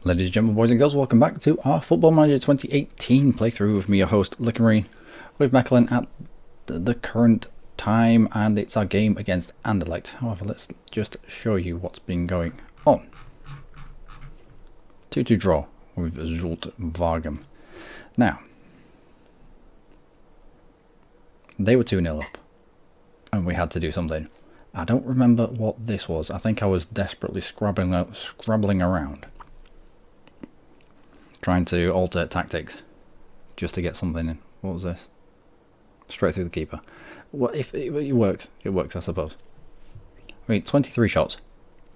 Ladies and gentlemen, boys and girls, welcome back to our Football Manager 2018 playthrough with me, your host, Luckymarine, with Mechelen at the current time, and it's our game against Anderlecht. However, let's just show you what's been going on. 2-2 draw with Zultwagen. Now, they were 2-0 up, and we had to do something. I don't remember what this was. I think I was desperately scrabbling around, trying to alter tactics just to get something in. What was this? Straight through the keeper. Well, if it works, it works, I suppose. I mean, 23 shots,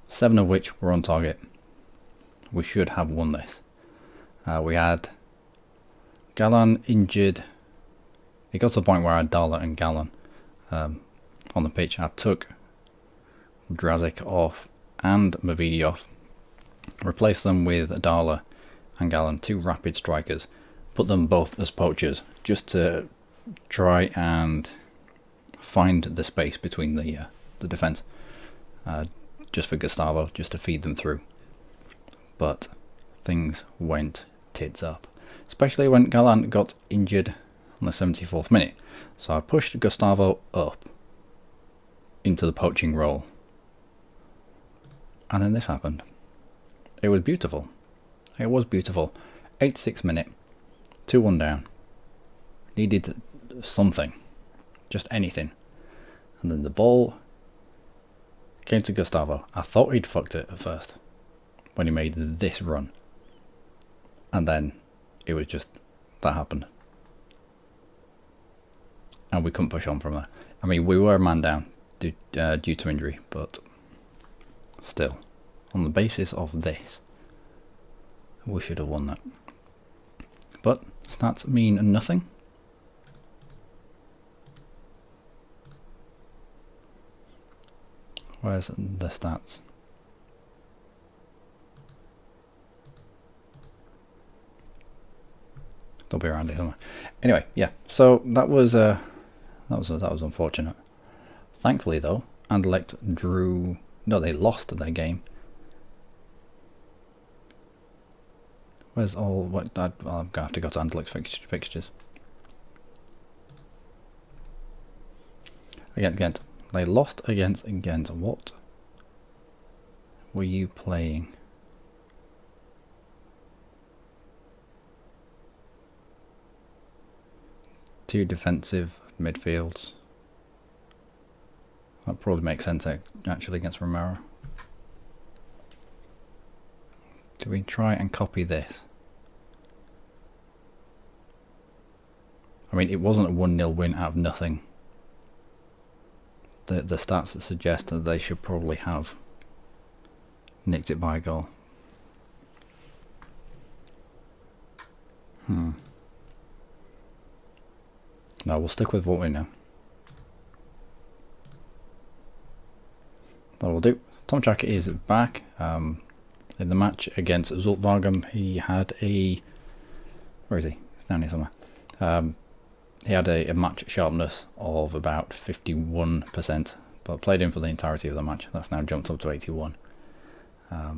7 of which were on target. We should have won this. We had Galan injured. It got to the point where I had Dala and Galan on the pitch. I took Drazic off and Mavidi off, replaced them with Dala and Galan, two rapid strikers, put them both as poachers just to try and find the space between the defence, just for Gustavo, just to feed them through. But things went tits up, especially when Galan got injured on the 74th minute. So I pushed Gustavo up into the poaching role, and then this happened. It was beautiful. It was beautiful. 86th minute, 2-1 down. Needed something, just anything. And then the ball came to Gustavo. I thought he'd fucked it at first when he made this run. And then it was just, that happened. And we couldn't push on from there. I mean, we were a man down due to injury, but still, on the basis of this, we should have won that. But stats mean nothing. Where's the stats? They'll be around here somewhere. Anyway, yeah. So that was unfortunate. Thankfully, though, Anderlecht drew. No, they lost their game. Where's all? What? I'm gonna have to go to Anderlecht's fixtures. Again, they lost against Ghent. What were you playing? Two defensive midfields. That probably makes sense actually against Romero. Do we try and copy this? I mean, it wasn't a 1-0 win out of nothing. The stats suggest that they should probably have nicked it by a goal. No, we'll stick with what we know. That will do. Tom Chaka is back. In the match against Zultwagen, he had a... Where is he? He's down here somewhere. He had a match sharpness of about 51%, but played in for the entirety of the match. That's now jumped up to 81. I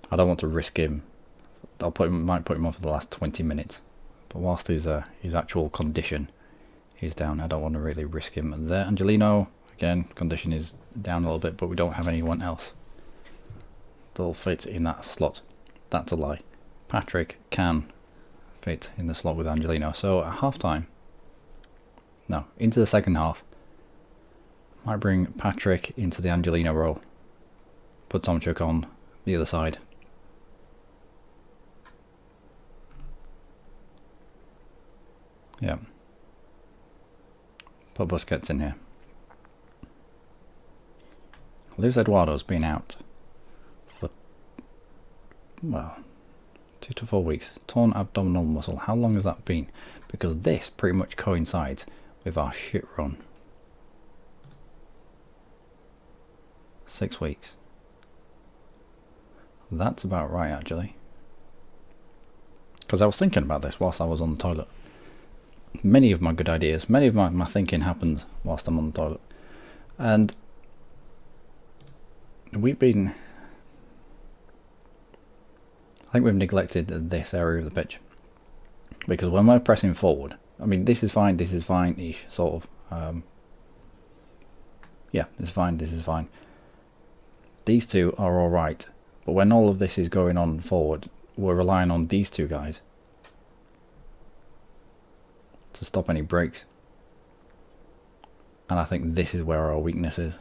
don't want to risk him. Might put him on for the last 20 minutes. But whilst his actual condition is down, I don't want to really risk him there. Angelino, again, condition is down a little bit, but we don't have anyone else that'll fit in that slot. That's a lie. Patrick can fit in the slot with Angelino. So at half time, no, into the second half, might bring Patrick into the Angelino role. Put Tomchuk on the other side. Yeah. Put Busquets in here. Luis Eduardo's been out for, well, 2 to 4 weeks. Torn abdominal muscle. How long has that been? Because this pretty much coincides with our shit run. 6 weeks. That's about right, actually. Because I was thinking about this whilst I was on the toilet. Many of my good ideas, many of my thinking happens whilst I'm on the toilet. And we've been I think we've neglected this area of the pitch. Because when we're pressing forward, I mean, this is fine-ish, sort of. Yeah, it's fine, this is fine. These two are alright, but when all of this is going on forward, we're relying on these two guys to stop any breaks. And I think this is where our weakness is.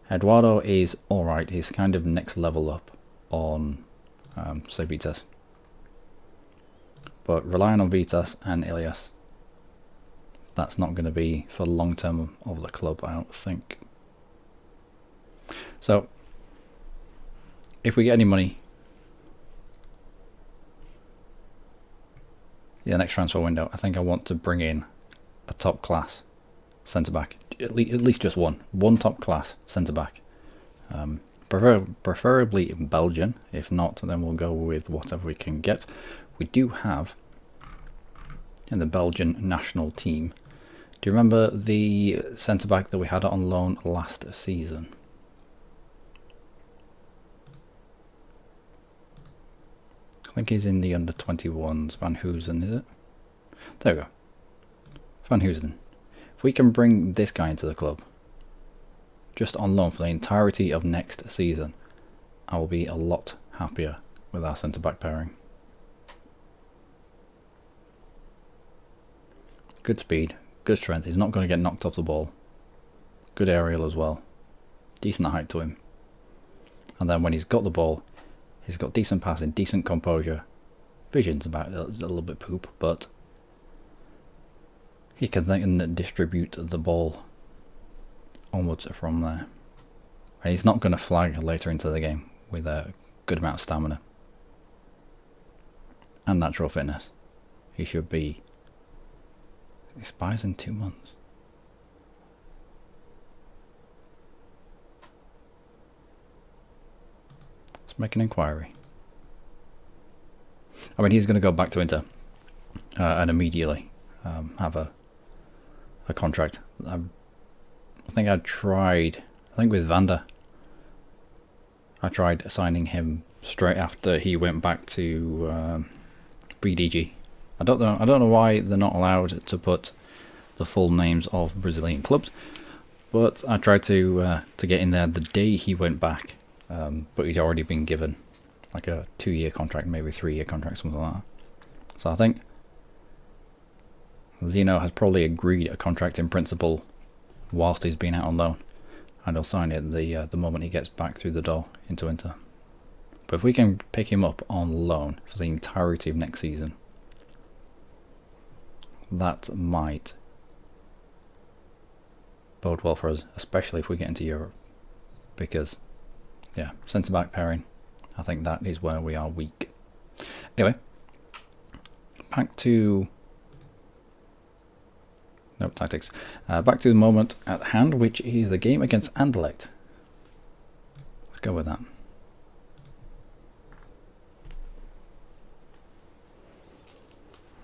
Eduardo is alright, he's kind of next level up on, say, Vitas. But relying on Vitas and Ilias, that's not going to be for the long term of the club, I don't think. So, if we get any money, the next transfer window, I think I want to bring in a top class centre back, at least just one top class centre back. Preferably Belgian. If not, then we'll go with whatever we can get. We do have in the Belgian national team. Do you remember the centre back that we had on loan last season? I think he's in the under 21s. Van Hoosen, is it? There we go. Van Hoosen. If we can bring this guy into the club, just on loan for the entirety of next season, I will be a lot happier with our centre back pairing. Good speed, good strength. He's not going to get knocked off the ball. Good aerial as well. Decent height to him. And then when he's got the ball, he's got decent passing, decent composure. Vision's about a little bit poop, but he can then distribute the ball onwards from there. And he's not going to flag later into the game with a good amount of stamina and natural fitness. He should be. Expires in 2 months. Let's make an inquiry. I mean, he's going to go back to Inter and immediately have a contract. I think with Vanda, I tried signing him straight after he went back to BDG. I don't know why they're not allowed to put the full names of Brazilian clubs, but I tried to get in there the day he went back, but he'd already been given like a 2-year contract, maybe 3-year contract, something like that. So I think Zeno has probably agreed a contract in principle whilst he's been out on loan, and he'll sign it the moment he gets back through the door into Inter. But if we can pick him up on loan for the entirety of next season, that might bode well for us, especially if we get into Europe. Because, yeah, centre-back pairing, I think that is where we are weak. Anyway, back to... no, tactics. Back to the moment at hand, which is the game against Anderlecht. Let's go with that.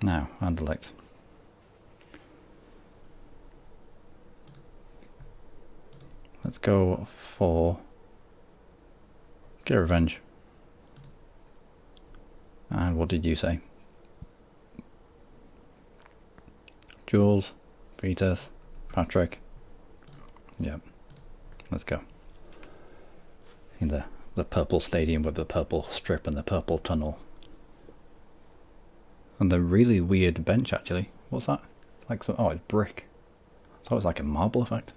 Now, Anderlecht. Let's go for get revenge. And what did you say? Jules, Vitas, Patrick. Yep. Let's go. In the purple stadium with the purple strip and the purple tunnel. And the really weird bench actually. What's that? Like so, oh, it's brick. I thought it was like a marble effect.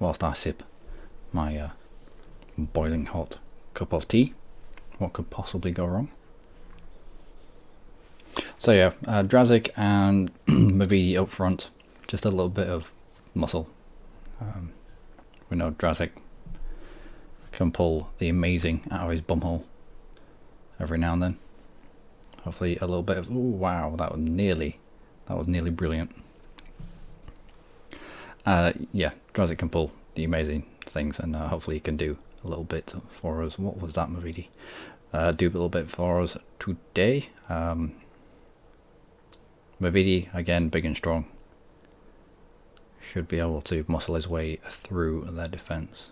Whilst I sip my boiling hot cup of tea. What could possibly go wrong? So yeah, Drazic and Mavidi up front. Just a little bit of muscle. We know Drazic can pull the amazing out of his bumhole every now and then. Hopefully a little bit of... ooh, wow, that was nearly brilliant. Yeah, Drazic can pull the amazing things, and hopefully he can do a little bit for us. What was that, Mavidi? Do a little bit for us today. Mavidi, again, big and strong. Should be able to muscle his way through their defence.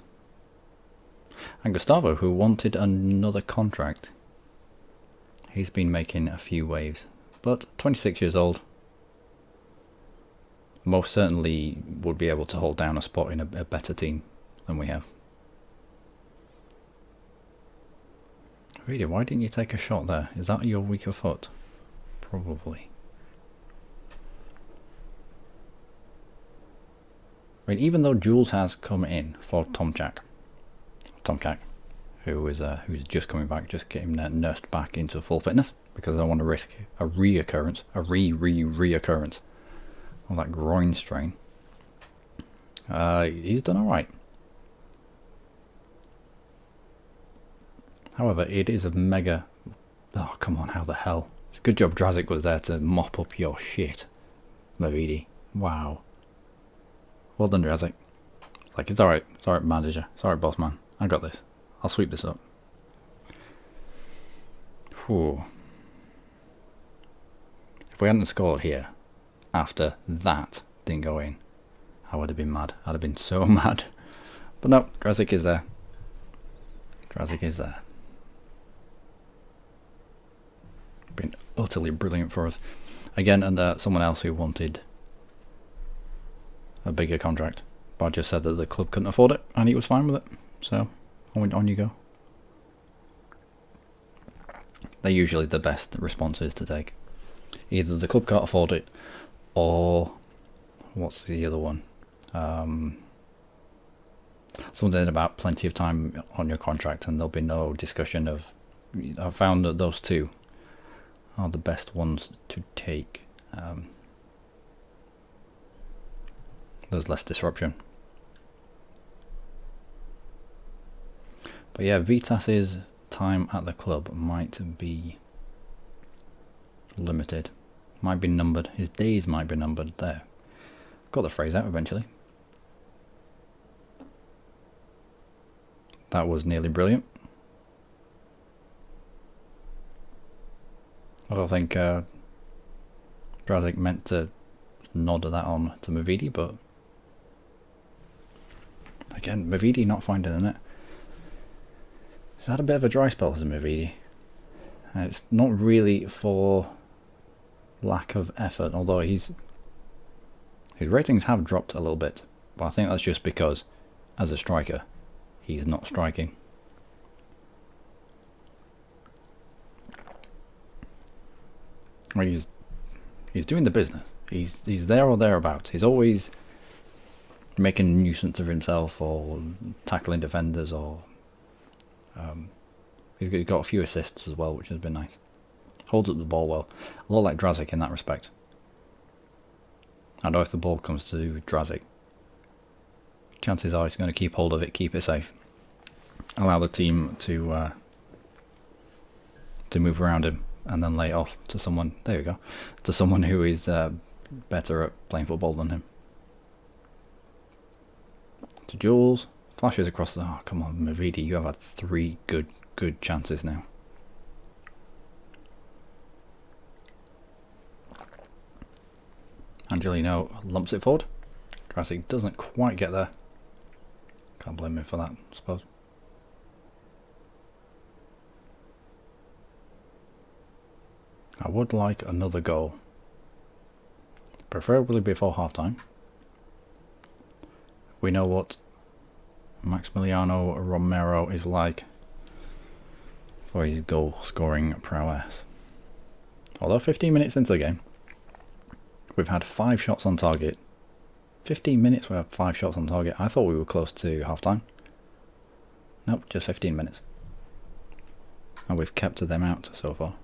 And Gustavo, who wanted another contract. He's been making a few waves. But 26 years old. Most certainly would be able to hold down a spot in a better team than we have. Really, why didn't you take a shot there? Is that your weaker foot? Probably. I mean, even though Jules has come in for Tomcat, who's just coming back, just get him nursed back into full fitness, because I don't want to risk a reoccurrence of that groin strain. He's done alright. However, it is a mega... Oh, come on, how the hell? It's a good job Drazik was there to mop up your shit, Mavidi. Wow. Well done, Drazik. Like, it's alright, manager. It's alright, boss man. I got this. I'll sweep this up. Whew. If we hadn't scored here, after that didn't go in, I would have been mad. I'd have been so mad. But no, Drazik is there. Drazik is there. Been utterly brilliant for us. Again, and someone else who wanted a bigger contract, but I just said that the club couldn't afford it, and he was fine with it. So, on you go. They're usually the best responses to take. Either the club can't afford it, or what's the other one? Something about plenty of time on your contract, and there'll be no discussion of. I found that those two are the best ones to take. There's less disruption. But yeah, Vitas's time at the club might be limited, might be numbered. His days might be numbered. There, got the phrase out eventually. That was nearly brilliant. I don't think Drazik meant to nod that on to Mavidi, but again, Mavidi not finding the net. He's had a bit of a dry spell as a Mavidi. It's not really for lack of effort, although his ratings have dropped a little bit, but I think that's just because as a striker he's not striking. I mean, he's doing the business. He's there or thereabouts. He's always making a nuisance of himself or tackling defenders, or he's got a few assists as well, which has been nice. Holds up the ball well. A lot like Drazik in that respect. I know if the ball comes to Drazik, chances are he's going to keep hold of it, keep it safe, allow the team to move around him, and then lay it off to someone. There you go, to someone who is better at playing football than him. To Jules, flashes across the. Oh, come on, Mavidi, you have had 3 good chances now. Angelino lumps it forward. Drazik doesn't quite get there. Can't blame him for that, I suppose. I would like another goal, preferably before half-time. We know what Maximiliano Romero is like for his goal-scoring prowess. Although 15 minutes into the game, we've had 5 shots on target. 15 minutes we have 5 shots on target. I thought we were close to half-time. Nope, just 15 minutes. And we've kept them out so far.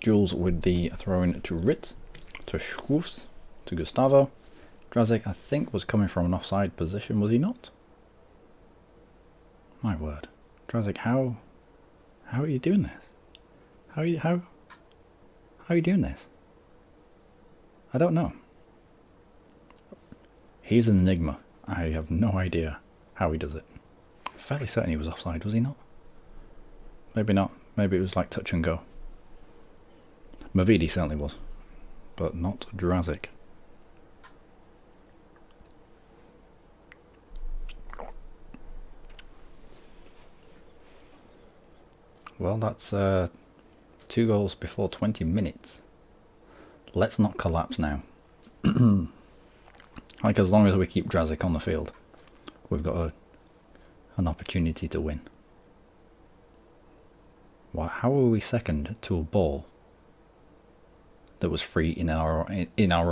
Jules with the throw-in to Ritz, to Schroefs, to Gustavo. Drazik, I think, was coming from an offside position, was he not? My word. Drazik, how are you doing this? How are you doing this? I don't know. He's an enigma. I have no idea how he does it. Fairly certain he was offside, was he not? Maybe not. Maybe it was like touch and go. Mavidi certainly was, but not Drazik. Well, that's 2 goals before 20 minutes. Let's not collapse now. Like, as long as we keep Drazic on the field, we've got an opportunity to win. How are we second to a ball that was free in our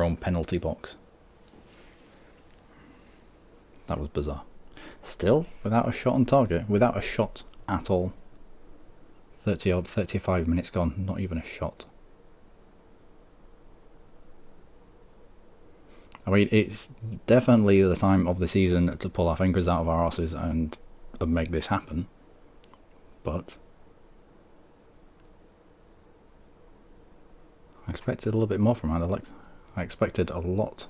own penalty box? That was bizarre. Still, without a shot on target, without a shot at all. 35 minutes gone, not even a shot. I mean, it's definitely the time of the season to pull our fingers out of our arses and make this happen. But I expected a little bit more from Anderlecht. I expected a lot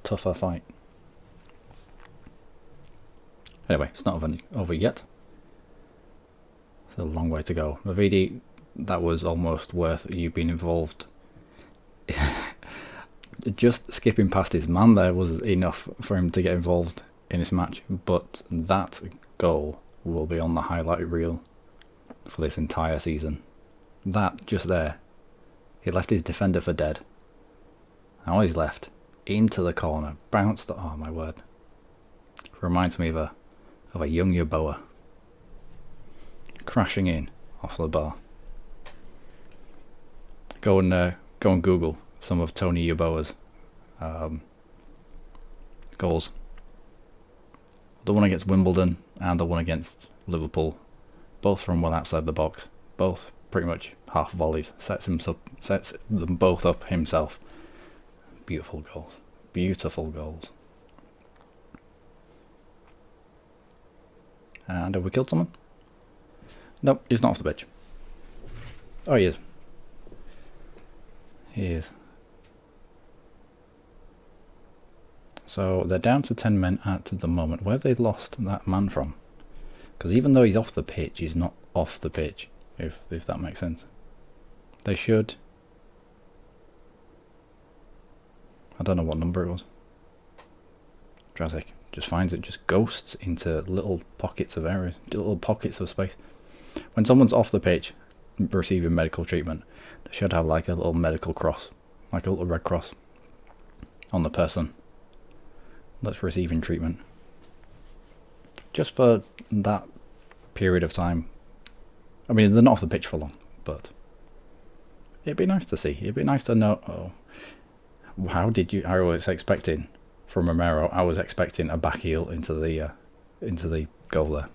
tougher fight. Anyway, it's not over yet. It's a long way to go. Mavidi, that was almost worth you being involved. Just skipping past his man there was enough for him to get involved in this match, but that goal will be on the highlight reel for this entire season. That, just there, he left his defender for dead. And on his left, into the corner, bounced, oh my word. Reminds me of a young Yeboah crashing in off the bar. Go and Google some of Tony Yeboah's goals. The one against Wimbledon and the one against Liverpool, both from well outside the box, both pretty much half volleys. Sets them both up himself. Beautiful goals. Beautiful goals. And have we killed someone? Nope, he's not off the pitch. Oh, he is. He is. So they're down to 10 men at the moment. Where have they lost that man from? Because even though he's off the pitch, he's not off the pitch, if that makes sense. They should... I don't know what number it was. Drazic just finds it, just ghosts into little pockets of areas, little pockets of space. When someone's off the pitch receiving medical treatment, they should have like a little medical cross, like a little red cross on the person that's receiving treatment. Just for that period of time. I mean, they're not off the pitch for long, but it'd be nice to see. It'd be nice to know, oh, how did you... I was expecting from Romero, I was expecting a back heel into the goal there.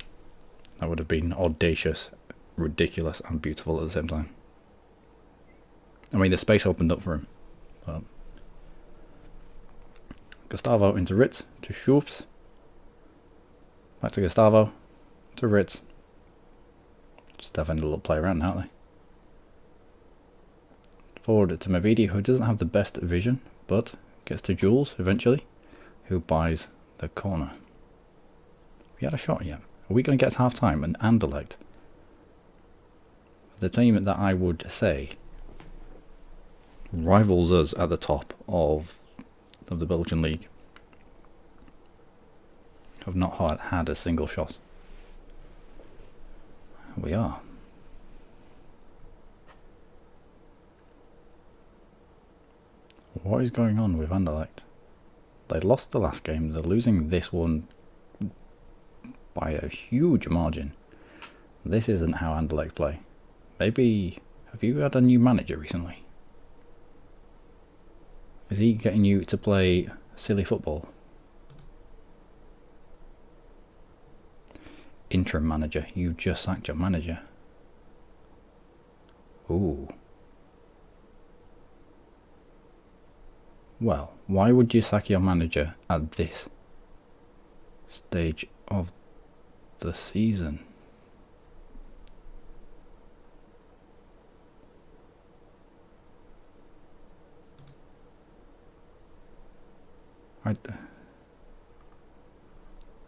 That would have been audacious, ridiculous, and beautiful at the same time. I mean, the space opened up for him. But Gustavo into Ritz, to Schufs. Back to Gustavo, to Ritz. Just having a little play around, aren't they? Forward to Mavidi, who doesn't have the best vision, but gets to Jules eventually, who buys the corner. We had a shot yet. Are we going to get to half time? And Anderlecht, the team that I would say rivals us at the top of the Belgian league, have not had a single shot. We are. What is going on with Anderlecht? They lost the last game. They're losing this one by a huge margin. This isn't how Anderlecht play. Maybe... Have you had a new manager recently? Is he getting you to play silly football? Interim manager. You've just sacked your manager. Ooh. Well, why would you sack your manager at this stage of the season? I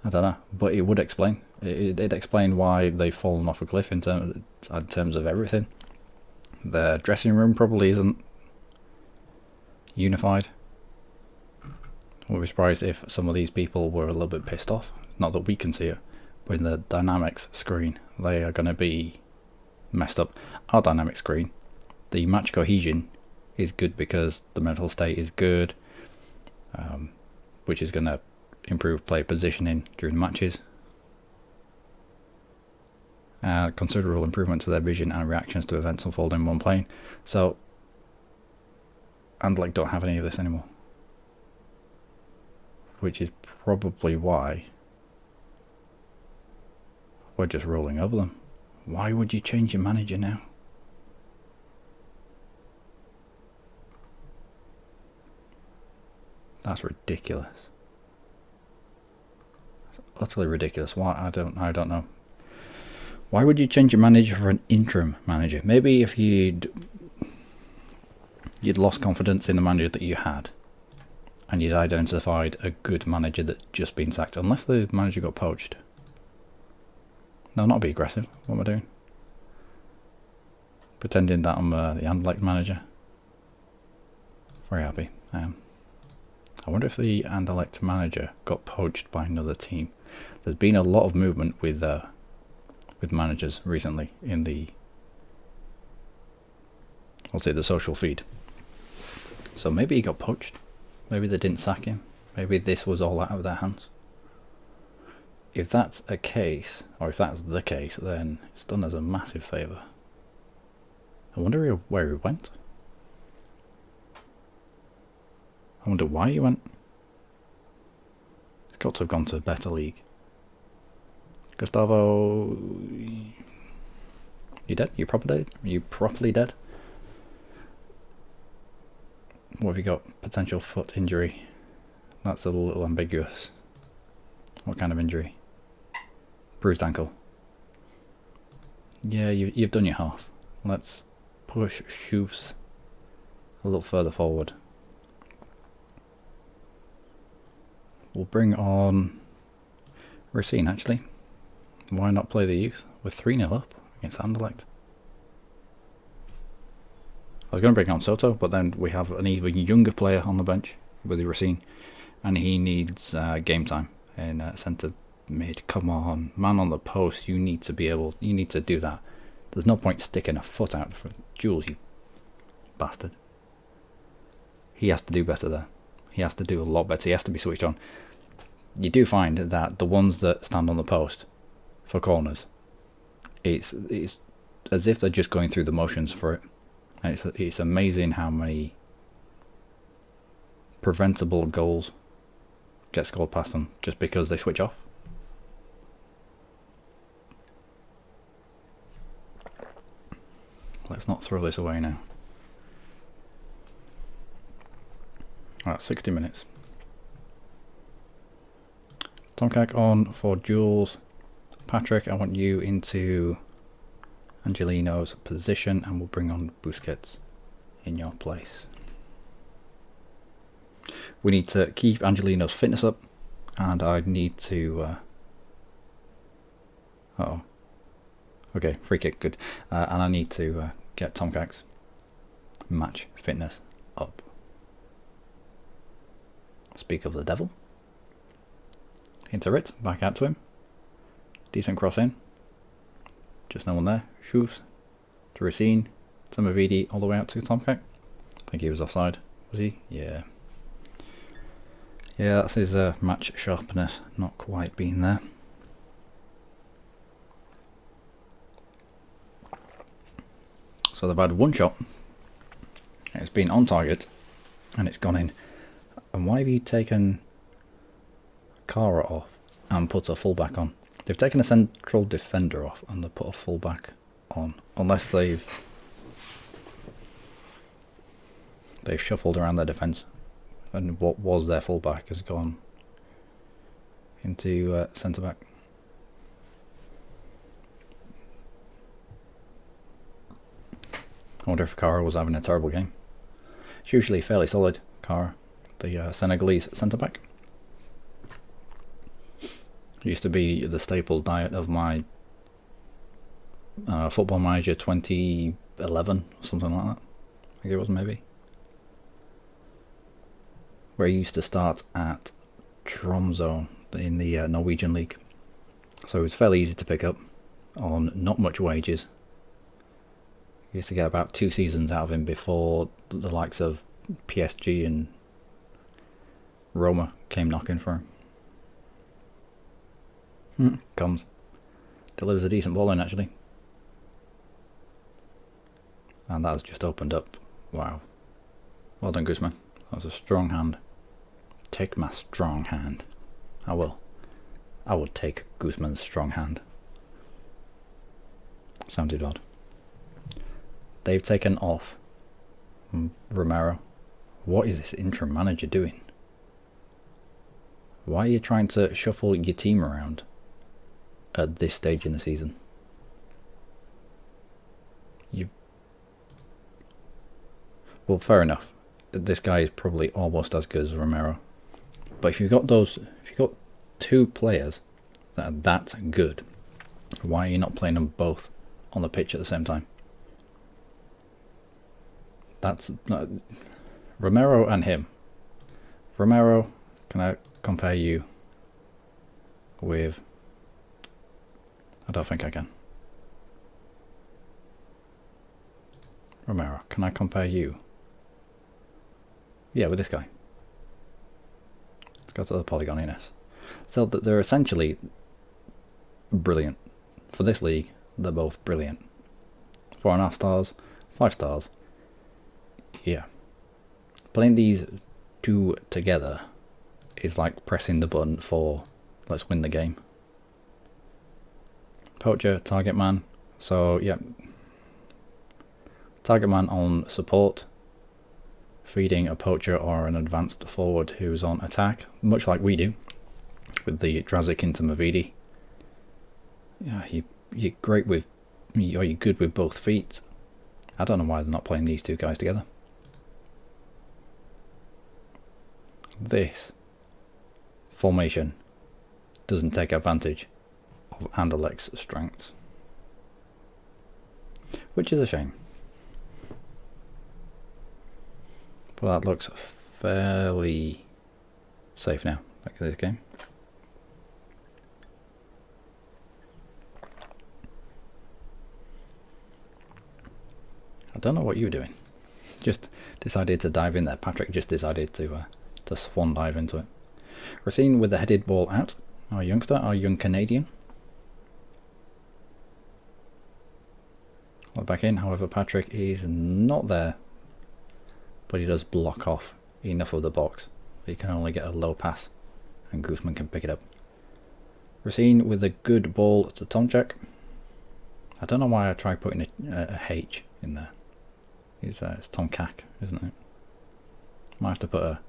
don't know, but it would explain. It'd explain why they've fallen off a cliff in terms of everything. Their dressing room probably isn't unified. I wouldn't be surprised if some of these people were a little bit pissed off. Not that we can see it, with the dynamics screen, they are going to be messed up. Our dynamic screen, the match cohesion is good because the mental state is good, which is going to improve player positioning during matches. Considerable improvement to their vision and reactions to events unfolding when playing. So, Anderlecht don't have any of this anymore, which is probably why we're just rolling over them. Why would you change your manager now? That's ridiculous. That's utterly ridiculous. Why? I don't know. Why would you change your manager for an interim manager? Maybe if you'd lost confidence in the manager that you had, and you'd identified a good manager that's just been sacked, unless the manager got poached. No, not be aggressive. What am I doing? Pretending that I'm the Anderlecht manager. Very happy I am. I wonder if the Anderlecht manager got poached by another team. There's been a lot of movement with managers recently in the, I'll say, the social feed. So maybe he got poached. Maybe they didn't sack him. Maybe this was all out of their hands. If that's a case, or if that's the case, then it's done us a massive favour. I wonder where he went. I wonder why he went. He's got to have gone to a better league. Gustavo, you dead? You properly dead? You properly dead? What have you got? Potential foot injury. That's a little ambiguous. What kind of injury? Bruised ankle. Yeah, you've done your half. Let's push Shoofs a little further forward. We'll bring on Racine, actually. Why not play the youth? We're 3-0 up against Anderlecht. I was going to bring on Soto, but then we have an even younger player on the bench with Racine, and he needs game time in centre mid. Come on, man on the post. You need to do that. There's no point sticking a foot out for Jules, you bastard. He has to do better there. He has to do a lot better. He has to be switched on. You do find that the ones that stand on the post for corners, it's as if they're just going through the motions for it. And it's amazing how many preventable goals get scored past them just because they switch off. Let's not throw this away now. Alright, 60 minutes. Tomkak on for Jules. Patrick, I want you into Angelino's position, and we'll bring on Busquets in your place. We need to keep Angelino's fitness up, and I need to okay, free kick, good. And I need to get Tomkak's match fitness up. Speak of the devil. Into it, back out to him. Decent cross in. Just no one there. Shoofs to Racine, to Mavidi, all the way out to Tomkak. I think he was offside. Was he? Yeah. Yeah, that's his match sharpness not quite being there. So they've had one shot. It's been on target, and it's gone in. And why have you taken Kara off and put a fullback on? They've taken a central defender off and they've put a fullback on. Unless they've shuffled around their defence, and what was their fullback has gone into centre back. I wonder if Kara was having a terrible game. It's usually fairly solid, Kara, the Senegalese centre back. It used to be the staple diet of my Football Manager 2011, something like that. I think it was, maybe. Where he used to start at Tromsø in the Norwegian league. So it was fairly easy to pick up on not much wages. Used to get about 2 seasons out of him before the likes of PSG and Roma came knocking for him. Comes. Delivers a decent ball in, actually. And that has just opened up. Wow. Well done, Guzman. That was a strong hand. Take my strong hand. I will. I will take Guzman's strong hand. Sounded odd. They've taken off Romero. What is this interim manager doing? Why are you trying to shuffle your team around at this stage in the season? Well, fair enough. This guy is probably almost as good as Romero. But if you've got 2 players that are that good, why are you not playing them both on the pitch at the same time? That's Romero and him. Romero, can I compare you with... I don't think I can. Romero, can I compare you? Yeah, with this guy. Let's go to the Polygon Ines. So they're essentially brilliant. For this league, they're both brilliant. 4.5 stars, 5 stars. Yeah. Playing these 2 together is like pressing the button for let's win the game. Poacher, target man. So, yeah. Target man on support. Feeding a poacher or an advanced forward who's on attack. Much like we do. With the Drazic into Mavidi. Yeah, you're great with... You're good with both feet. I don't know why they're not playing these 2 guys together. This formation doesn't take advantage of Anderlecht's strengths, which is a shame. But that looks fairly safe now, back to this game. I don't know what you're doing. Just decided to dive in there. Patrick just decided to swan dive into it. Racine with the headed ball out. Our youngster, our young Canadian. Well, back in, however, Patrick is not there. But he does block off enough of the box. He can only get a low pass. And Guzman can pick it up. Racine with a good ball to Tomczak. I don't know why I tried putting a H in there. It's Tomczak, isn't it? Might have to put a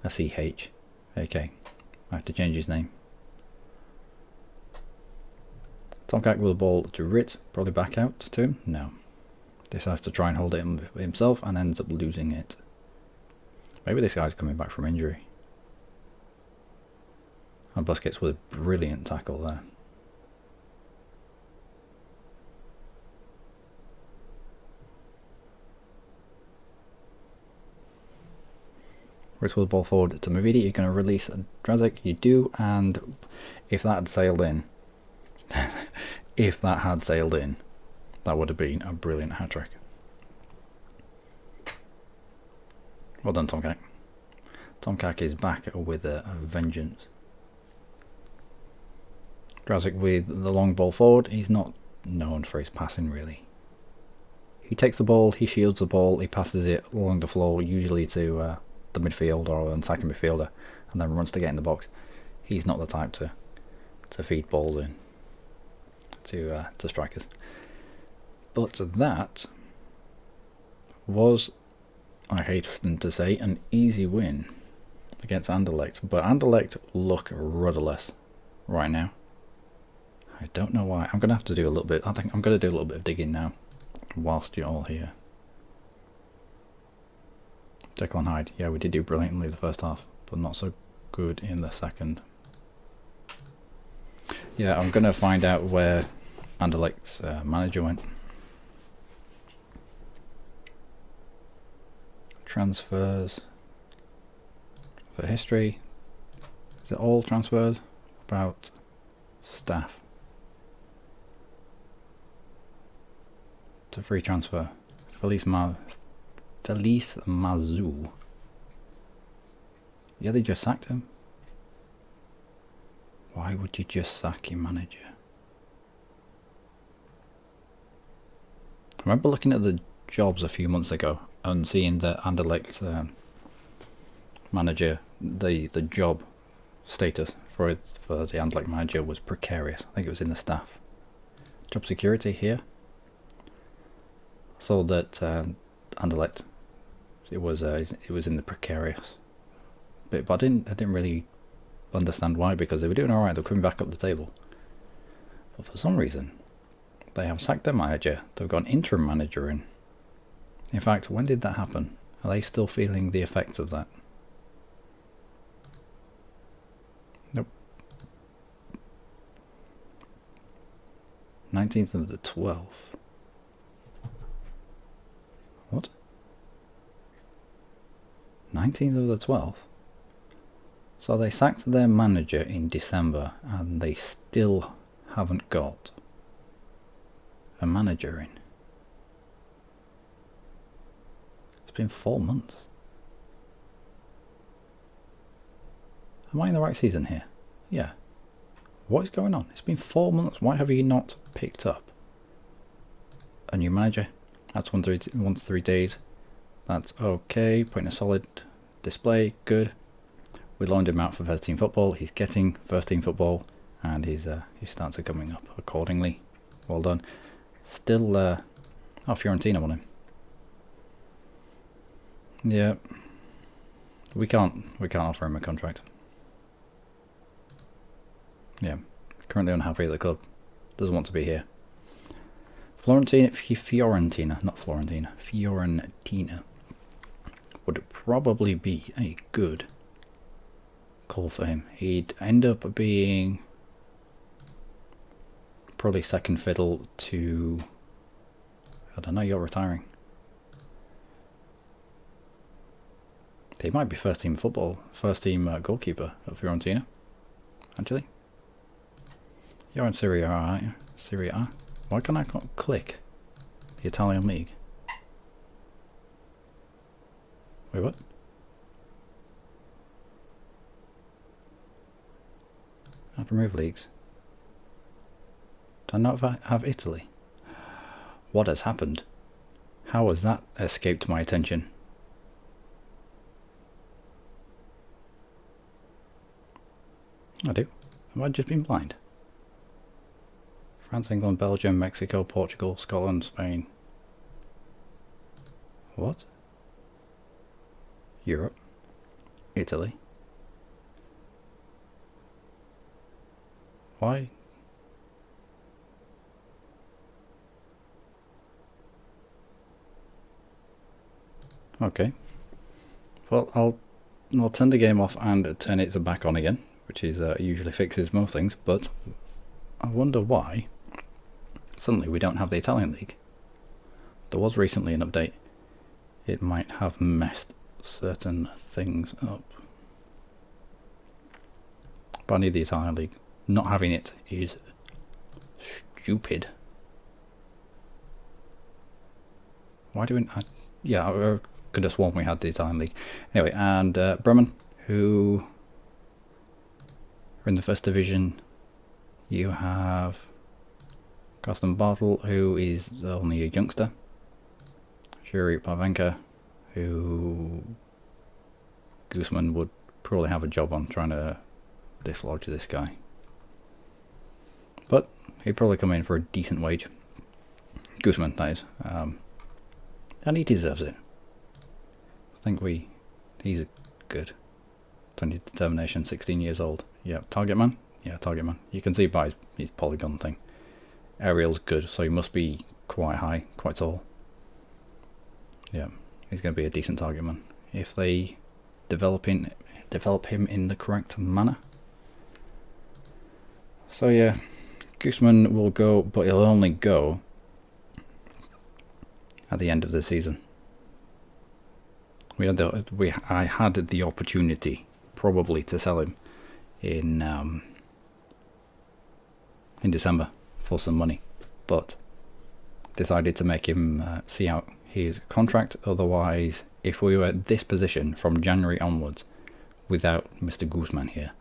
CH. Okay. I have to change his name. Tomczak with the ball to Rit. Probably back out to him. No. Decides to try and hold it himself and ends up losing it. Maybe this guy's coming back from injury. And Busquets with a brilliant tackle there. Rit with the ball forward to Mavidi. You're going to release Drazic. You do, and if that had sailed in, that would have been a brilliant hat-trick. Well done, Tomczak. Tomczak is back with a vengeance. Drazic with the long ball forward. He's not known for his passing, really. He takes the ball, he shields the ball, he passes it along the floor, usually to the midfield or an attacking midfielder, and then runs to get in the box. He's not the type to feed balls in to strikers. But that was, I hasten to say, an easy win against Anderlecht. But Anderlecht look rudderless right now. I don't know why. I'm going to have to do a little bit. I think I'm going to do a little bit of digging now whilst you're all here. Jekyll and Hyde. Yeah, we did do brilliantly the first half, but not so good in the second. Yeah, I'm going to find out where Anderlecht's manager went. Transfers for history. Is it all transfers? About Staff. To free transfer. Felice Mazou. Yeah, they just sacked him. Why would you just sack your manager? I remember looking at the jobs a few months ago and seeing that Anderlecht manager, the job status for the Anderlecht manager was precarious. I think it was in the staff. Job security here. Saw that Anderlecht, it was in the precarious bit, but I didn't really understand why, because they were doing alright. They're coming back up the table, but for some reason they have sacked their manager. They've got an interim manager in. In fact, when did that happen? Are they still feeling the effects of that? Nope. 19th of the 12th. What? 19th of the 12th? So they sacked their manager in December and they still haven't got a manager in. It's been 4 months. Am I in the right season here? Yeah. What is going on? It's been 4 months. Why have you not picked up a new manager? That's 1 to 3 days. That's okay. Putting a solid display. Good. We loaned him out for first team football. He's getting first team football, and his stats are coming up accordingly. Well done. Still, Fiorentina won him. Yeah, we can't offer him a contract. Yeah, currently unhappy at the club. Doesn't want to be here. Fiorentina would probably be a good call for him. He'd end up being probably second fiddle to, I don't know, you're retiring. He might be first team goalkeeper at Fiorentina, actually. You're in Serie A, aren't you? Serie A? Why can I not click the Italian league? Wait, what? I have to remove leagues. Do I not have Italy? What has happened? How has that escaped my attention? I do. Have I just been blind? France, England, Belgium, Mexico, Portugal, Scotland, Spain. What? Europe. Italy. Why? Okay. Well, I'll turn the game off and turn it back on again, which is usually fixes most things, but I wonder why suddenly we don't have the Italian league. There was recently an update. It might have messed certain things up. But I need the Italian league. Not having it is stupid. Why do we... yeah, I could have sworn we had the Italian league. Anyway, and Bremen, who are in the first division. You have Carsten Bartel, who is only a youngster. Shuri Pavenka, who Guzman would probably have a job on trying to dislodge this guy. But he'd probably come in for a decent wage. Guzman, that is. And he deserves it. I think he's good. 20 determination, 16 years old. Yeah, target man. Yeah, target man. You can see by his polygon thing. Aerial's good, so he must be quite high, quite tall. Yeah, he's going to be a decent target man if they develop him in the correct manner. So yeah, Guzman will go, but he'll only go at the end of the season. I had the opportunity probably to sell him in in December for some money, but decided to make him see out his contract. Otherwise, if we were at this position from January onwards without Mr. Guzman here,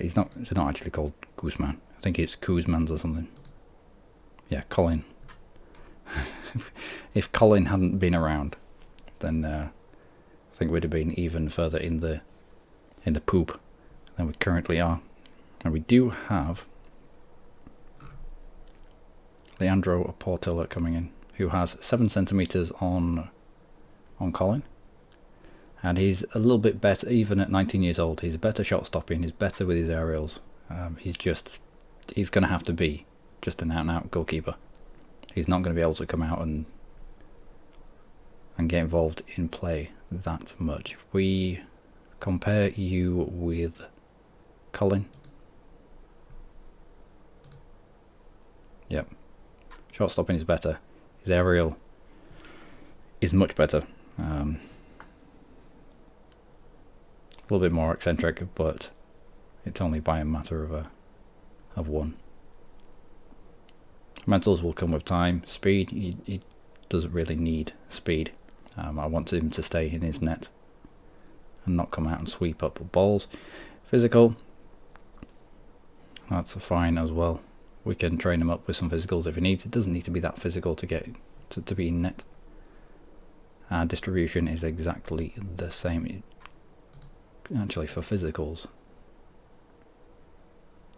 he's not actually called Guzman. I think it's Guzman's or something. Yeah, Colin. If Colin hadn't been around, then I think we'd have been even further in the poop than we currently are. And we do have Leandro Portilla coming in, who has 7 centimeters on Colin, and he's a little bit better even at 19 years old. He's better shot stopping, he's better with his aerials. He's going to have to be just an out-and-out goalkeeper. He's not going to be able to come out and get involved in play that much. If we compare you with Colin, yep, shot stopping is better. His aerial is much better. A little bit more eccentric, but it's only by a matter of one. Mentals will come with time. Speed, he doesn't really need speed. I want him to stay in his net and not come out and sweep up balls. Physical, that's fine as well. We can train him up with some physicals if he needs. It doesn't need to be that physical to get to be in net. Distribution is exactly the same actually for physicals.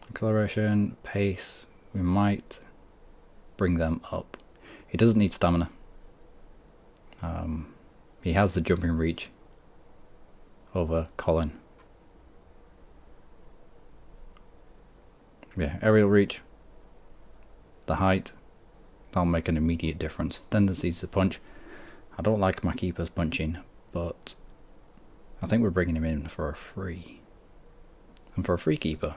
Acceleration, pace, we might bring them up. He doesn't need stamina. He has the jumping reach over Colin. Yeah, aerial reach, the height, that'll make an immediate difference. Tendencies to punch. I don't like my keepers punching, but I think we're bringing him in for a free. And for a free keeper,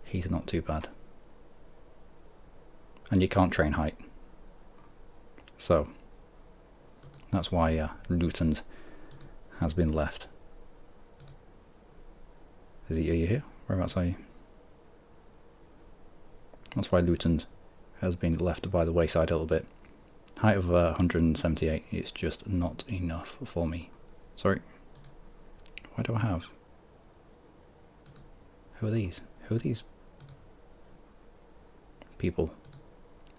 he's not too bad. And you can't train height. So that's why Luton's has been left. Are you here? Whereabouts are you? That's why Luton's has been left by the wayside a little bit. Height of 178, it's just not enough for me. Sorry. Why do I have? Who are these? Who are these people?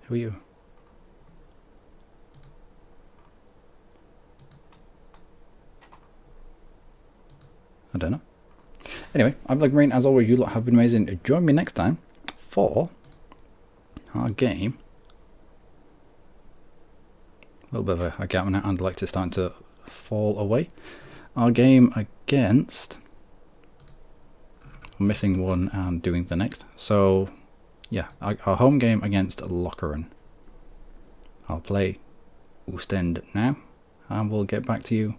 Who are you? I don't know. Anyway, I'm Luckymarine. As always, you lot have been amazing. Join me next time for our game. A little bit of a gap now, and like to start to fall away. Our game against, I'm missing one and doing the next. So yeah, our home game against Mechelen. I'll play Oostend now, and we'll get back to you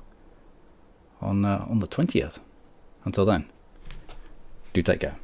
on the 20th. Until then, do take care.